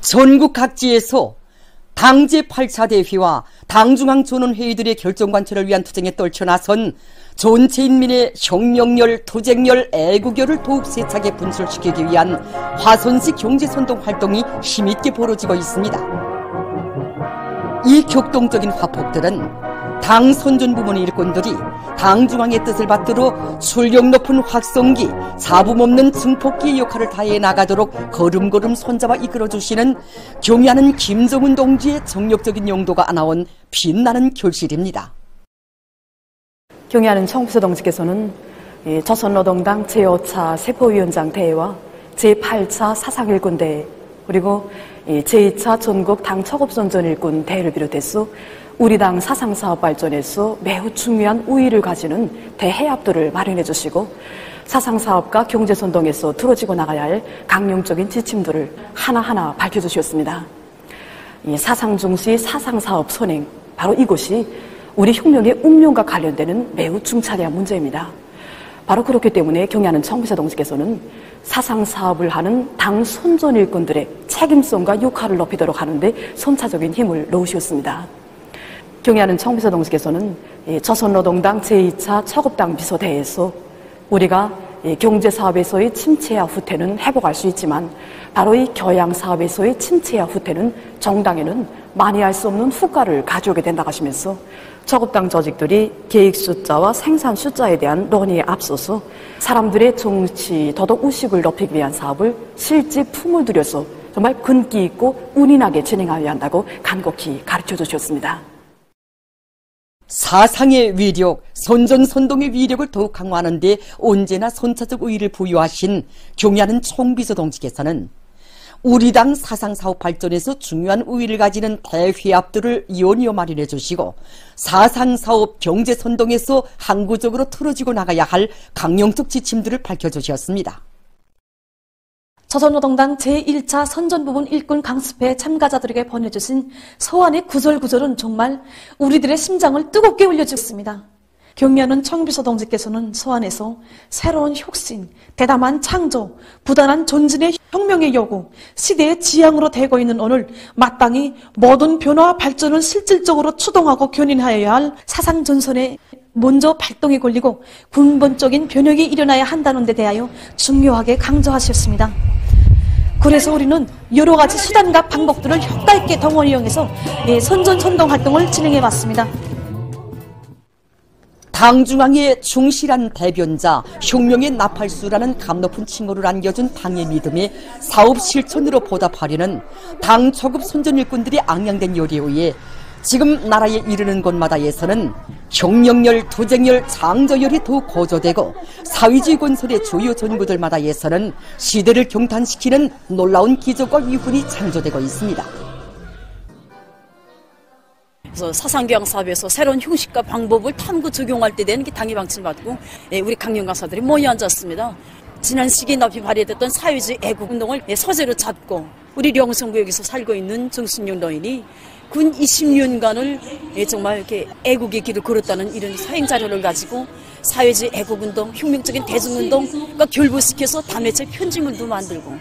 전국 각지에서 당 제8차 대회와 당중앙 전원회의들의 결정관철을 위한 투쟁에 떨쳐나선 전체 인민의 혁명열, 투쟁열, 애국열을 더욱 세차게 분출시키기 위한 화선식 경제선동 활동이 힘있게 벌어지고 있습니다. 이 격동적인 화폭들은 당 선전부문의 일꾼들이 당 중앙의 뜻을 받들어 출력 높은 확성기, 잡음 없는 증폭기의 역할을 다해 나가도록 걸음걸음 손잡아 이끌어주시는 경의하는 김정은 동지의 정력적인 용도가 나온 빛나는 결실입니다. 경의하는 청비서 동지께서는 조선노동당 제5차 세포위원장 대회와 제8차 사상일꾼 대회, 그리고 제2차 전국 당 척업선전 일꾼 대회를 비롯해서 우리 당 사상사업 발전에서 매우 중요한 우위를 가지는 대해압들을 마련해 주시고 사상사업과 경제선동에서 틀어지고 나가야 할 강령적인 지침들을 하나하나 밝혀주셨습니다. 이 사상중시 사상사업 선행, 바로 이것이 우리 혁명의 운명과 관련되는 매우 중차대한 문제입니다. 바로 그렇기 때문에 경의하는 청비서 동지께서는 사상사업을 하는 당 선전 일꾼들의 책임성과 역할을 높이도록 하는데 선차적인 힘을 놓으셨습니다. 경의하는 청비서 동지께서는 조선노동당 제2차 척업당 비서대회에서 우리가 경제사업에서의 침체와 후퇴는 회복할 수 있지만 바로 이 교양사업에서의 침체와 후퇴는 정당에는 만회할 수 없는 후과를 가져오게 된다고 하시면서 척업당 조직들이 계획 숫자와 생산 숫자에 대한 논의에 앞서서 사람들의 정치, 도덕 의식을 높이기 위한 사업을 실제 품을 들여서 정말 근기 있고 운인하게 진행하여야 한다고 간곡히 가르쳐 주셨습니다. 사상의 위력, 선전선동의 위력을 더욱 강화하는 데 언제나 선차적 의의를 부여하신 경의하는 총비서 동지께서는 우리 당 사상사업 발전에서 중요한 우위를 가지는 대회합들을 이어이어 마련해 주시고 사상사업 경제선동에서 항구적으로 틀어지고 나가야 할 강령적 지침들을 밝혀주셨습니다. 조선노동당 제1차 선전부문 일꾼 강습회 참가자들에게 보내주신 서한의 구절구절은 정말 우리들의 심장을 뜨겁게 울려주었습니다. 경의하는 청비서 동지께서는 서한에서 새로운 혁신, 대담한 창조, 부단한 전진의 혁명의 요구, 시대의 지향으로 되고 있는 오늘 마땅히 모든 변화와 발전을 실질적으로 추동하고 견인하여야 할 사상전선에 먼저 발동이 걸리고 근본적인 변혁이 일어나야 한다는 데 대하여 중요하게 강조하셨습니다. 그래서 우리는 여러 가지 수단과 방법들을 효과 있게 동원 이용해서 선전선동 활동을 진행해 왔습니다. 당중앙의 충실한 대변자, 혁명의 나팔수라는 감높은 칭호를 안겨준 당의 믿음에 사업 실천으로 보답하려는 당 초급 선전일꾼들이 앙양된 열에 의해 지금 나라에 이르는 곳마다에서는 혁명열, 투쟁열, 창조열이 더욱 고조되고 사회주의 건설의 주요 전구들마다에서는 시대를 경탄시키는 놀라운 기적과 위훈이 창조되고 있습니다. 그래서 사상교양 사업에서 새로운 형식과 방법을 탐구 적용할 때 되는 게 당의 방침을 받고 우리 강령 강사들이 모여 앉았습니다. 지난 시기에 높이 발휘됐던 사회주의 애국운동을 서재로 잡고 우리 령성구역에서 살고 있는 정순영 노인이 군 20년간을 정말 이렇게 애국의 길을 걸었다는 이런 사행 자료를 가지고 사회주의 애국운동, 혁명적인 대중운동과 결부시켜서 단회체 편지물도 만들고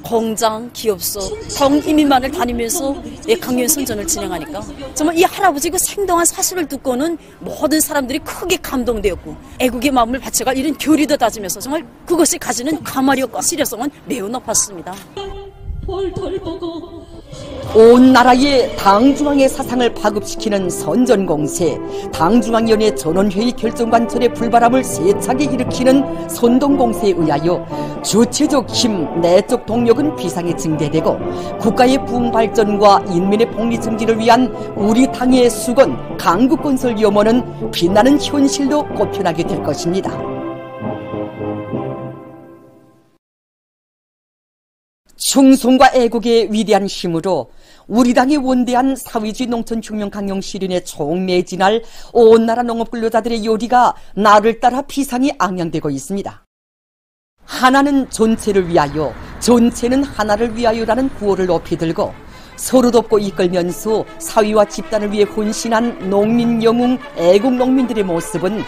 공장, 기업소, 동이민만을 다니면서 강연 선전을 진행하니까 정말 이 할아버지 그 생동한 사실을 듣고는 모든 사람들이 크게 감동되었고 애국의 마음을 바쳐갈 이런 교리도 다지면서 정말 그것이 가지는 가마력과 시려성은 매우 높았습니다. 온 나라의 당중앙의 사상을 파급시키는 선전공세, 당중앙위원회 전원회의 결정관철의 불바람을 세차게 일으키는 선동공세에 의하여 주체적 힘, 내적 동력은 비상에 증대되고 국가의 부흥발전과 인민의 복리증진을 위한 우리 당의 수건, 강국건설 염원은 빛나는 현실로 꼽혀나게 될 것입니다. 충성과 애국의 위대한 힘으로 우리 당의 원대한 사회주의 농촌혁명 강령 실현에 총매진할 온 나라 농업근로자들의 요리가 나를 따라 비상이 앙양되고 있습니다. 하나는 전체를 위하여, 전체는 하나를 위하여라는 구호를 높이 들고 서로 돕고 이끌면서 사회와 집단을 위해 헌신한 농민 영웅 애국 농민들의 모습은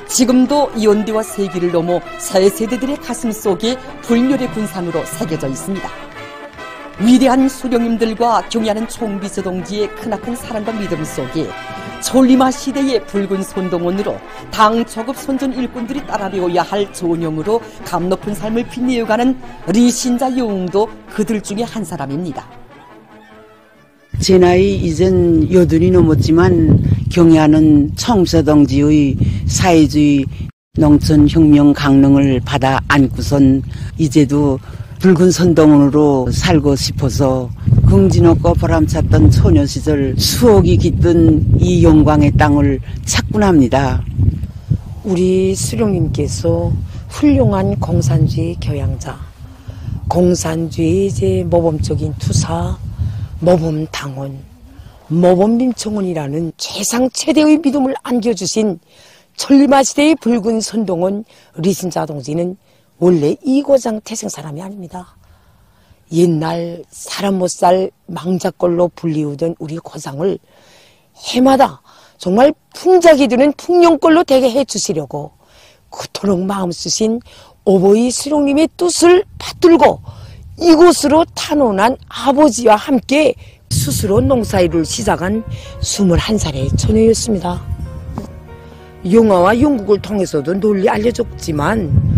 지금도 연대와 세기를 넘어 새 세대들의 가슴 속에 불멸의 군상으로 새겨져 있습니다. 위대한 수령님들과 경애하는 총비서 동지의 크나큰 사랑과 믿음 속에 천리마 시대의 붉은 선동원으로 당 초급 선전 일꾼들이 따라 배워야 할 전형으로 감 높은 삶을 빛내어가는 리신자 영웅도 그들 중에 한 사람입니다. 제 나이 이젠 80이 넘었지만 경애하는 총비서 동지의 사회주의 농촌혁명 강령을 받아 안고선 이제도 붉은 선동원으로 살고 싶어서 긍지높고 보람찼던 소녀 시절 수억이 깃든 이 영광의 땅을 찾곤 합니다. 우리 수령님께서 훌륭한 공산주의 교양자, 공산주의 이제 모범적인 투사, 모범당원, 모범민청원이라는 최상 최대의 믿음을 안겨주신 천리마시대의 붉은 선동원 리신자 동지는 원래 이고장 태생 사람이 아닙니다. 옛날 사람 못 살 망자꼴로 불리우던 우리 고장을 해마다 정말 풍작이 드는 풍령꼴로 되게 해주시려고 그토록 마음 쓰신 오보이 수령님의 뜻을 받들고 이곳으로 탄원한 아버지와 함께 스스로 농사일을 시작한 21살의 처녀였습니다. 영화와 영국을 통해서도 널리 알려졌지만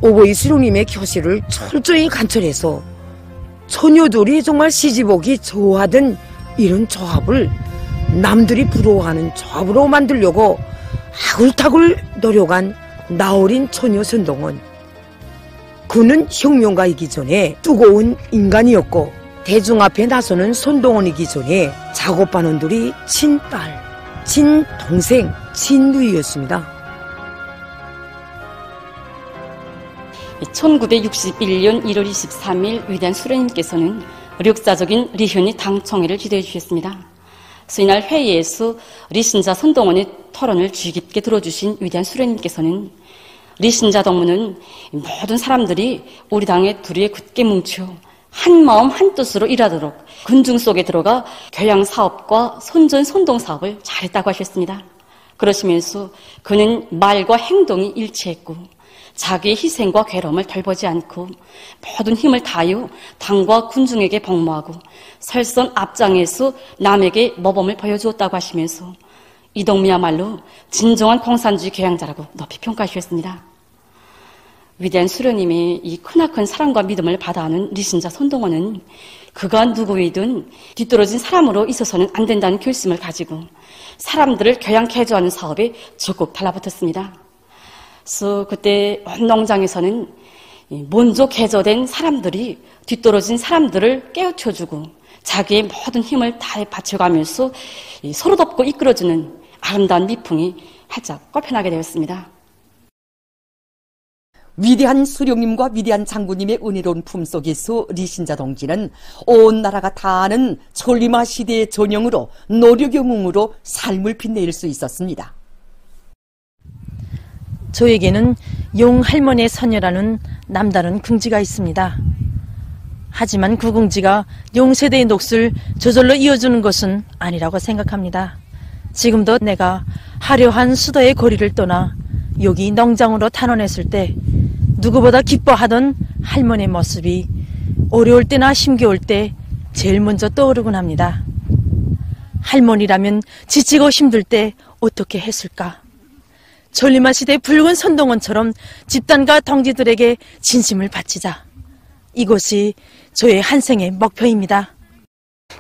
오보이 수령님의 교실을 철저히 관철해서 처녀들이 정말 시집오기 좋아하던 이런 조합을 남들이 부러워하는 조합으로 만들려고 아굴타굴 노력한 나어린 처녀 선동원. 그는 혁명가이기 전에 뜨거운 인간이었고 대중 앞에 나서는 선동원이기 전에 작업반원들이 친딸, 친동생, 친누이였습니다. 1961년 1월 23일 위대한 수령님께서는 역사적인 리현이 당총회를 주도해 주셨습니다. 이날 회의에서 리신자 선동원의 토론을 주의 깊게 들어주신 위대한 수령님께서는 리신자 동무는 모든 사람들이 우리 당의 둘이 굳게 뭉쳐 한 마음 한 뜻으로 일하도록 군중 속에 들어가 교양 사업과 선전 선동 사업을 잘했다고 하셨습니다. 그러시면서 그는 말과 행동이 일치했고 자기의 희생과 괴로움을 덜보지 않고 모든 힘을 다하여 당과 군중에게 복무하고 설선 앞장에서 남에게 모범을 보여주었다고 하시면서 이동미야말로 진정한 공산주의 교양자라고 높이 평가하셨습니다. 위대한 수령님의 이 크나큰 사랑과 믿음을 받아하는 리신자 선동원은 그가 누구이든 뒤떨어진 사람으로 있어서는 안 된다는 결심을 가지고 사람들을 교양 개조하는 사업에 적극 달라붙었습니다. 그래서 그때 온 농장에서는 먼저 개조된 사람들이 뒤떨어진 사람들을 깨우쳐주고 자기의 모든 힘을 다 바쳐가면서 서로 돕고 이끌어주는 아름다운 미풍이 활짝 꽃펴나게 되었습니다. 위대한 수령님과 위대한 장군님의 은혜로운 품속에서 리신자 동지는 온 나라가 다 아는 천리마 시대의 전형으로 노력영웅으로 삶을 빛낼 수 있었습니다. 저에게는 용할머니의 선녀라는 남다른 긍지가 있습니다. 하지만 그 긍지가 용세대의 몫을 저절로 이어주는 것은 아니라고 생각합니다. 지금도 내가 화려한 수도의 거리를 떠나 여기 농장으로 탄원했을 때 누구보다 기뻐하던 할머니의 모습이 어려울 때나 힘겨울 때 제일 먼저 떠오르곤 합니다. 할머니라면 지치고 힘들 때 어떻게 했을까? 천리마 시대의 붉은 선동원처럼 집단과 동지들에게 진심을 바치자. 이것이 저의 한생의 목표입니다.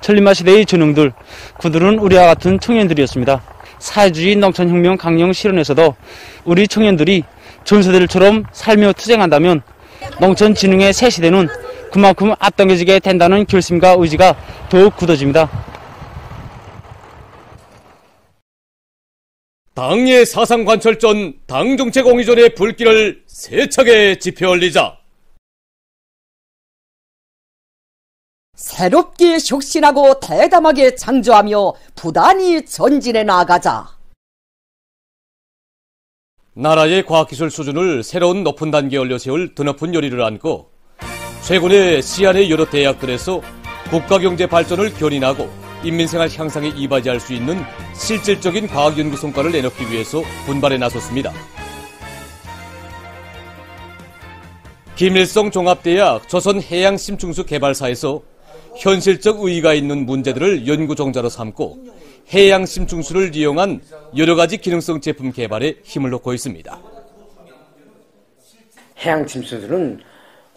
천리마 시대의 전웅들, 그들은 우리와 같은 청년들이었습니다. 사회주의 농촌혁명 강령 실현에서도 우리 청년들이 전세들처럼 살며 투쟁한다면 농촌진흥의 새 시대는 그만큼 앞당겨지게 된다는 결심과 의지가 더욱 굳어집니다. 당의 사상관철전 당정체공의전의 불길을 세차게 지펴올리자. 새롭게 혁신하고 대담하게 창조하며 부단히 전진해 나가자. 나라의 과학기술 수준을 새로운 높은 단계에 올려세울 드높은 요리를 안고 최근에 시안의 여러 대학들에서 국가경제 발전을 견인하고 인민생활 향상에 이바지할 수 있는 실질적인 과학연구 성과를 내놓기 위해서 분발에 나섰습니다. 김일성 종합대학 조선해양심충수 개발사에서 현실적 의의가 있는 문제들을 연구 종자로 삼고 해양 심층수를 이용한 여러 가지 기능성 제품 개발에 힘을 놓고 있습니다. 해양 침수들은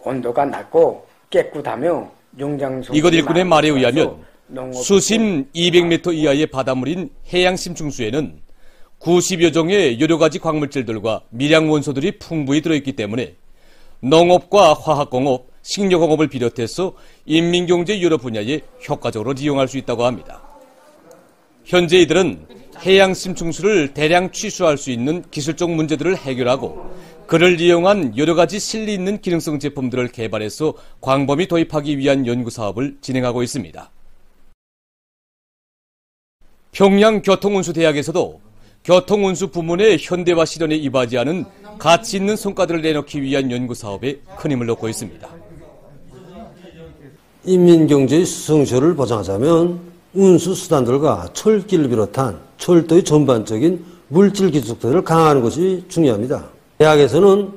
온도가 낮고 깨끗하며 용장 이것 일꾼의 말에 의하면 수심 200m 이하의 바닷물인 해양 심층수에는 90여 종의 여러 가지 광물질들과 미량 원소들이 풍부히 들어있기 때문에 농업과 화학공업, 식료공업을 비롯해서 인민경제 여러 분야에 효과적으로 이용할 수 있다고 합니다. 현재 이들은 해양 심층수를 대량 취수할 수 있는 기술적 문제들을 해결하고 그를 이용한 여러 가지 실리 있는 기능성 제품들을 개발해서 광범위 도입하기 위한 연구 사업을 진행하고 있습니다. 평양교통운수대학에서도 교통운수 부문의 현대화 실현에 이바지하는 가치 있는 성과들을 내놓기 위한 연구 사업에 큰 힘을 놓고 있습니다. 인민경제의 수성시효를 보장하자면 운수수단들과 철길을 비롯한 철도의 전반적인 물질 기술성을 강화하는 것이 중요합니다. 대학에서는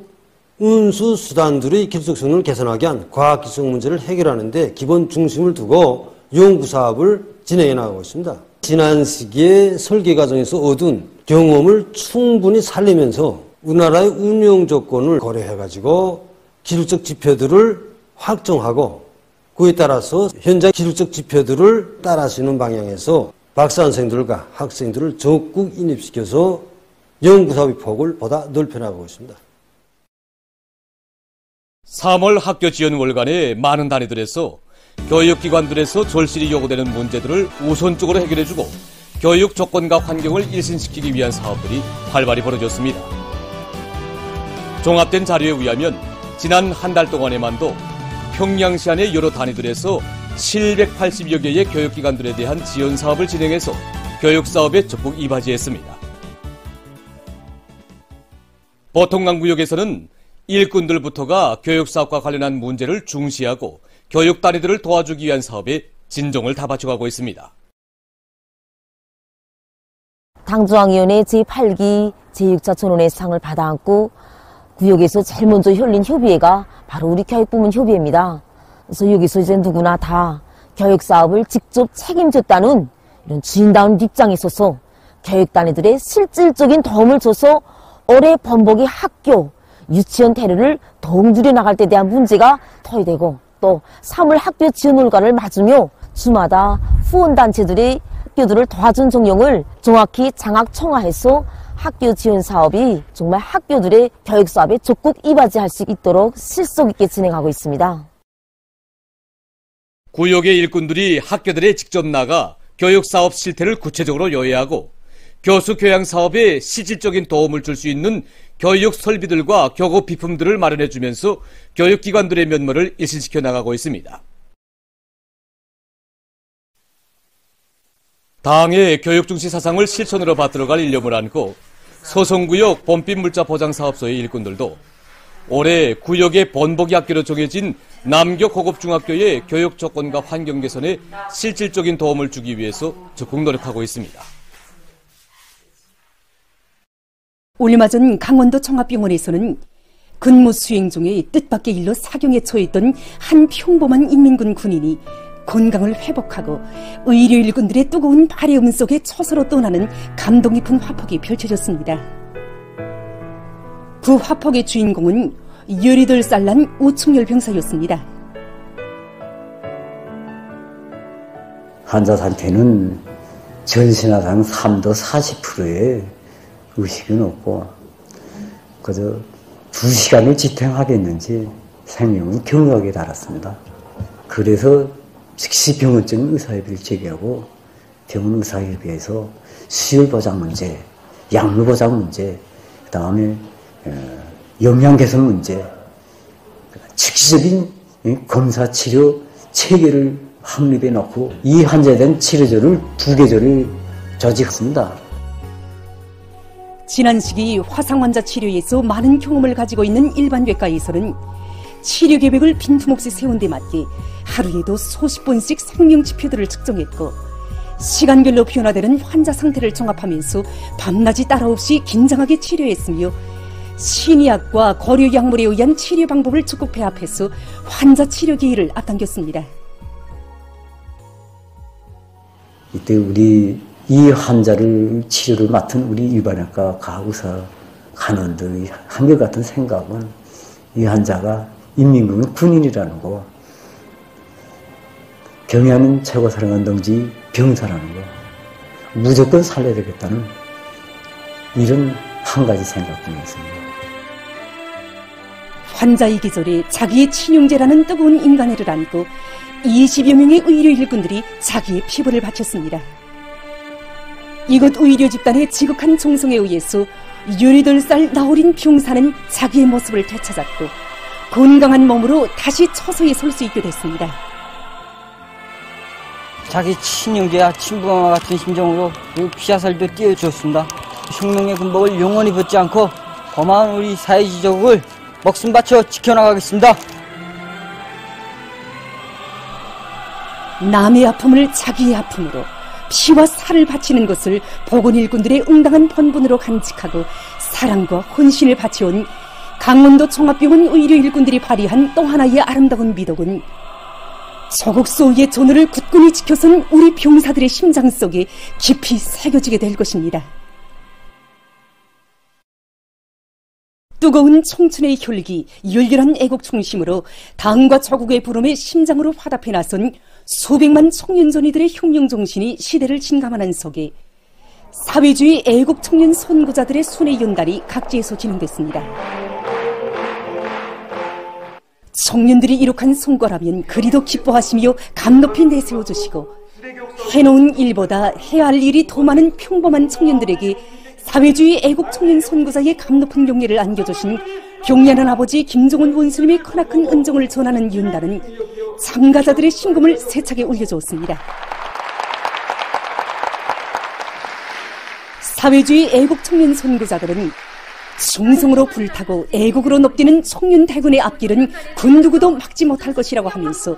운수수단들의 기술적 성능을 개선하기 위한 과학기술 문제를 해결하는 데 기본 중심을 두고 연구사업을 진행해 나가고 있습니다. 지난 시기에 설계 과정에서 얻은 경험을 충분히 살리면서 우리나라의 운영 조건을 고려해가지고 기술적 지표들을 확정하고 그에 따라서 현장 기술적 지표들을 따라하시는 방향에서 박사학생들과 학생들을 적극 인입시켜서 연구사업의 폭을 보다 넓혀나가고 있습니다. 3월 학교 지원 월간에 많은 단위들에서 교육기관들에서 절실히 요구되는 문제들을 우선적으로 해결해주고 교육 조건과 환경을 일신시키기 위한 사업들이 활발히 벌어졌습니다. 종합된 자료에 의하면 지난 한 달 동안에만도 평양시 안의 여러 단위들에서 780여 개의 교육기관들에 대한 지원 사업을 진행해서 교육사업에 적극 이바지했습니다. 보통강구역에서는 일꾼들부터가 교육사업과 관련한 문제를 중시하고 교육 단위들을 도와주기 위한 사업에 진정을 다 바쳐가고 있습니다. 당중앙위원회 제8기 제6차 전원의 상을 받아안고 구역에서 제일 먼저 열린 협의회가 바로 우리 교육부문 협의회입니다. 그래서 여기서 이제 누구나 다 교육사업을 직접 책임졌다는 이런 주인다운 입장에 있어서 교육단위들의 실질적인 도움을 줘서 올해 번복이 학교, 유치원 대를 더욱 줄여나갈 때 대한 문제가 토의되고 또 3월 학교 지원월간을 맞으며 주마다 후원단체들이 학교들을 도와준 정령을 정확히 장학청화해서 학교 지원 사업이 정말 학교들의 교육 사업에 적극 이바지할 수 있도록 실속 있게 진행하고 있습니다. 구역의 일꾼들이 학교들에 직접 나가 교육 사업 실태를 구체적으로 요약하고 교수 교양 사업에 실질적인 도움을 줄 수 있는 교육 설비들과 교고 비품들을 마련해주면서 교육기관들의 면모를 일신시켜 나가고 있습니다. 당의 교육중시 사상을 실천으로 받들어갈 일념을 안고 소송구역 봄빛물자 보장사업소의 일꾼들도 올해 구역의 번복이 학교로 정해진 남교 고급중학교의 교육 조건과 환경 개선에 실질적인 도움을 주기 위해서 적극 노력하고 있습니다. 얼마 전 강원도 청합병원에서는 근무 수행 중에 뜻밖의 일로 사경에 처해있던 한 평범한 인민군 군인이 건강을 회복하고 의료 일꾼들의 뜨거운 발해음 속에 초서로 떠나는 감동 깊은 화폭이 펼쳐졌습니다. 그 화폭의 주인공은 18살 난 우충열 병사였습니다. 환자 상태는 전신화상 3도 40%의 의식은 없고 그저 2시간을 지탱하겠는지 생명은 경각에 달았습니다. 그래서 즉시 병원적 의사협의를 제기하고 병원 의사협의에서 수혈 보장 문제, 약물 보장 문제, 그 다음에 영양 개선 문제, 즉시적인 검사 치료 체계를 확립해 놓고 이 환자에 대한 치료제를 2개조를 조직했습니다. 지난 시기 화상 환자 치료에서 많은 경험을 가지고 있는 일반외과에서는 치료 계획을 빈틈없이 세운 데 맞게 하루에도 수십 번씩 생명 지표들을 측정했고 시간별로 변화되는 환자 상태를 종합하면서 밤낮이 따라 없이 긴장하게 치료했으며 신의학과 고려 약물에 의한 치료 방법을 적극 배합해서 환자 치료 기회를 앞당겼습니다. 이때 우리 이 환자를 치료를 맡은 우리 일반외과 가의사 간원들의 한결같은 생각은 이 환자가 인민군의 군인이라는 거, 경애하는 최고사령관동지 병사라는 거, 무조건 살려야 되겠다는 이런 한 가지 생각뿐이었습니다. 환자의 기절에 자기의 친용제라는 뜨거운 인간애를 안고 20여 명의 의료 일꾼들이 자기의 피부를 바쳤습니다. 이곳 의료 집단의 지극한 정성에 의해서 18살 나어린 병사는 자기의 모습을 되찾았고 건강한 몸으로 다시 처소에 설 수 있게 됐습니다. 자기 친형제와 친부모와 같은 심정으로 피와 살도 띄워주었습니다. 혁명의 군복을 영원히 벗지 않고 고마운 우리 사회지족을 목숨 바쳐 지켜나가겠습니다. 남의 아픔을 자기의 아픔으로 피와 살을 바치는 것을 보건일꾼들의 응당한 본분으로 간직하고 사랑과 헌신을 바치온 강원도 종합병원 의료일꾼들이 발휘한 또 하나의 아름다운 미덕은 조국 소유의 존엄을 굳건히 지켜선 우리 병사들의 심장 속에 깊이 새겨지게 될 것입니다. 뜨거운 청춘의 혈기, 열렬한 애국 중심으로 당과 조국의 부름에 심장으로 화답해 나선 수백만 청년전이들의 혁명정신이 시대를 진감하는 속에 사회주의 애국 청년 선구자들의 순회 연단이 각지에서 진행됐습니다. 청년들이 이룩한 성과라면 그리도 기뻐하시며 감높이 내세워주시고 해놓은 일보다 해야 할 일이 더 많은 평범한 청년들에게 사회주의 애국 청년 선구자의 감높은 경례를 안겨주신 경례하는 아버지 김종원 원수님의 크나큰 은정을 전하는 연단은 참가자들의 신금을 세차게 올려주었습니다. 사회주의 애국 청년 선구자들은 충성으로 불타고 애국으로 높뛰는 청년 대군의 앞길은 그 누구도 막지 못할 것이라고 하면서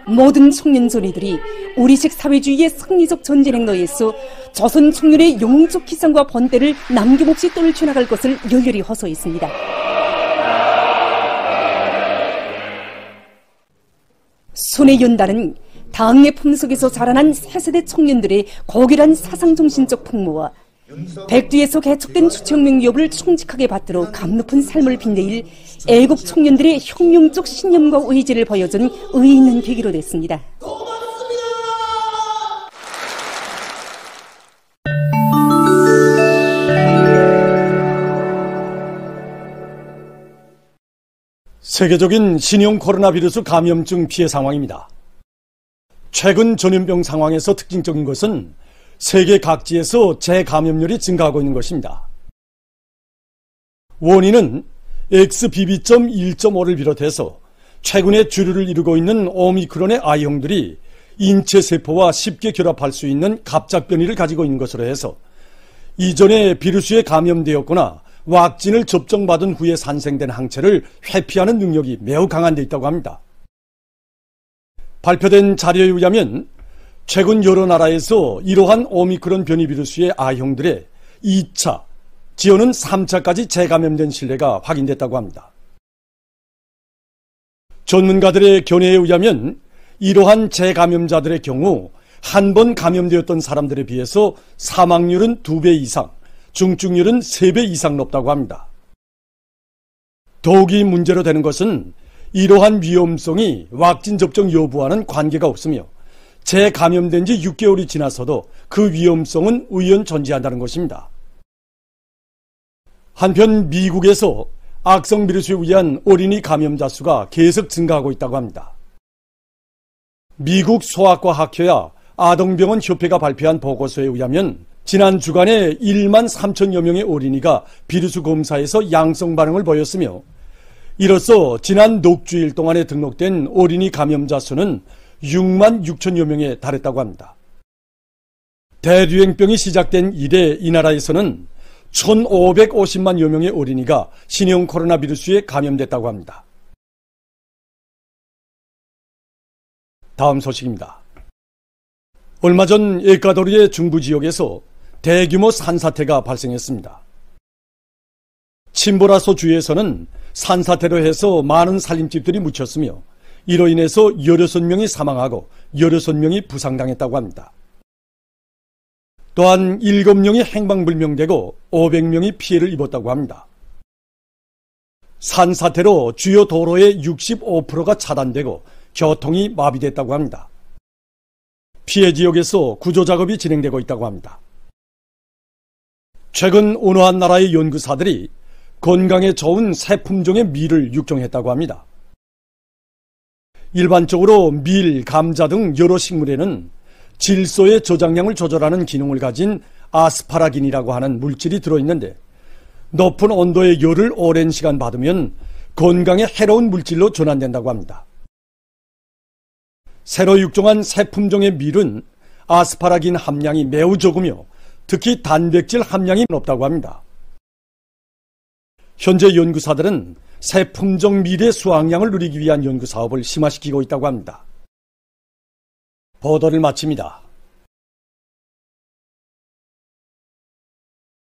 모든 청년 존이들이 우리식 사회주의의 승리적 전쟁 행로에서 조선 청년의 영웅적 기상과 번대를 남김없이 떨쳐나갈 것을 열렬히 호소했습니다. 손의 연단은 당의 품속에서 자라난 새세대 청년들의 고결한 사상정신적 풍모와 백두에서 개척된 주체혁명 위협을 충직하게 받들어 감높은 삶을 빛내일 애국 청년들의 혁명적 신념과 의지를 보여준 의의 있는 계기로 됐습니다. 세계적인 신형 코로나 바이러스 감염증 피해 상황입니다. 최근 전염병 상황에서 특징적인 것은 세계 각지에서 재감염률이 증가하고 있는 것입니다. 원인은 XBB.1.5를 비롯해서 최근에 주류를 이루고 있는 오미크론의 I형들이 인체 세포와 쉽게 결합할 수 있는 갑작 변이를 가지고 있는 것으로 해서 이전에 비루스에 감염되었거나 왁진을 접종받은 후에 산생된 항체를 회피하는 능력이 매우 강한 데 있다고 합니다. 발표된 자료에 의하면 최근 여러 나라에서 이러한 오미크론 변이 비루스의 I형들의 2차, 지어는 3차까지 재감염된 신뢰가 확인됐다고 합니다. 전문가들의 견해에 의하면 이러한 재감염자들의 경우 한 번 감염되었던 사람들에 비해서 사망률은 2배 이상, 중증률은 3배 이상 높다고 합니다. 더욱이 문제로 되는 것은 이러한 위험성이 왁진 접종 여부와는 관계가 없으며 재감염된 지 6개월이 지나서도 그 위험성은 의연 존재한다는 것입니다. 한편 미국에서 악성 비루스에 의한 어린이 감염자 수가 계속 증가하고 있다고 합니다. 미국 소아과 학회와 아동병원 협회가 발표한 보고서에 의하면 지난 주간에 1만 3천여 명의 어린이가 비루스 검사에서 양성 반응을 보였으며 이로써 지난 녹주일 동안에 등록된 어린이 감염자 수는 6만 6천여 명에 달했다고 합니다. 대유행병이 시작된 이래 이 나라에서는 1,550만여 명의 어린이가 신형 코로나 비루스에 감염됐다고 합니다. 다음 소식입니다. 얼마 전 에콰도르의 중부 지역에서 대규모 산사태가 발생했습니다. 침보라소 주에서는 산사태로 해서 많은 살림집들이 묻혔으며 이로 인해서 16명이 사망하고 16명이 부상당했다고 합니다. 또한 7명이 행방불명되고 500명이 피해를 입었다고 합니다. 산사태로 주요 도로의 65%가 차단되고 교통이 마비됐다고 합니다. 피해 지역에서 구조작업이 진행되고 있다고 합니다. 최근 어느 한 나라의 연구사들이 건강에 좋은 새 품종의 밀을 육종했다고 합니다. 일반적으로 밀, 감자 등 여러 식물에는 질소의 저장량을 조절하는 기능을 가진 아스파라긴이라고 하는 물질이 들어있는데 높은 온도의 열을 오랜 시간 받으면 건강에 해로운 물질로 전환된다고 합니다. 새로 육종한 새 품종의 밀은 아스파라긴 함량이 매우 적으며 특히 단백질 함량이 높다고 합니다. 현재 연구사들은 새 품종 밀의 수확량을 누리기 위한 연구 사업을 심화시키고 있다고 합니다. 보도를 마칩니다.